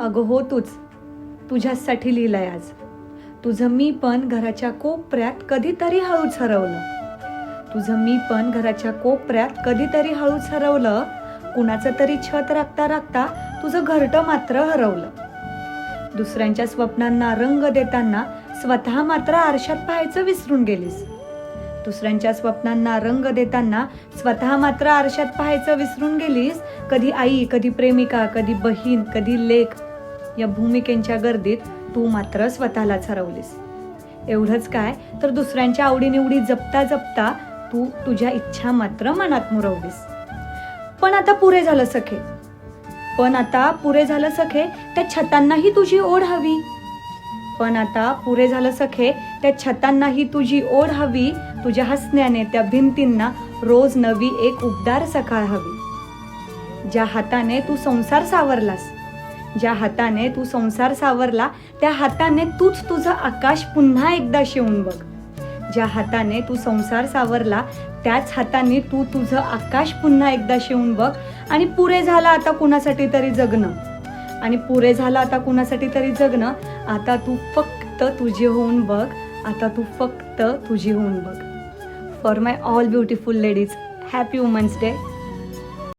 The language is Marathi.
अगं हो तूच, तुझ्यासाठी लिहिलंय आज. तुझं मी पण घराच्या कोपऱ्यात कधीतरी हळूच हरवलं. तुझं मी पण घराच्या कोपऱ्यात कधीतरी हळूच हरवलं. कुणाचं तरी छत राखता राखता तुझं घरटं मात्र हरवलं. दुसऱ्यांच्या स्वप्नांना रंग देताना स्वतः मात्र आरशात पाहायचं विसरून गेलीस. दुसऱ्यांच्या स्वप्नांना रंग देताना स्वतः मात्र आरशात पाहायचं विसरून गेलीस. कधी आई, कधी प्रेमिका, कधी बहीण, कधी लेक या भूमिकेच्या गर्दीत तू मात्र स्वतःलाच हरवलीस. एवढंच काय तर दुसऱ्यांच्या आवडीनिवडी जपता जपता तू तुझ्या इच्छा मात्र मनात मुरवलीस. पण आता पुरे झालं सखे, पण आता पुरे झालं सखे, त्या छतांनाही तुझी ओढ हवी. पण आता पुरे झालं सखे, त्या छतांनाही तुझी ओढ हवी. तुझ्या हसण्याने त्या भिंतींना रोज नवी एक उबदार सकाळ हवी. ज्या हाताने तू संसार सावरलास, ज्या हाताने तू संसार सावरला, त्या हाताने तूच तुझं आकाश पुन्हा एकदा शिवून बघ. ज्या हाताने तू संसार सावरला, त्याच हाताने तू तुझं आकाश पुन्हा एकदा शिवून बघ. आणि पुरे झालं आता कुणासाठी तरी जगणं, आणि पुरे झालं आता कुणासाठी तरी जगणं. आता तू फक्त तुझी होऊन बघ, आता तू फक्त तुझी होऊन बघ. For my all beautiful ladies, happy women's day.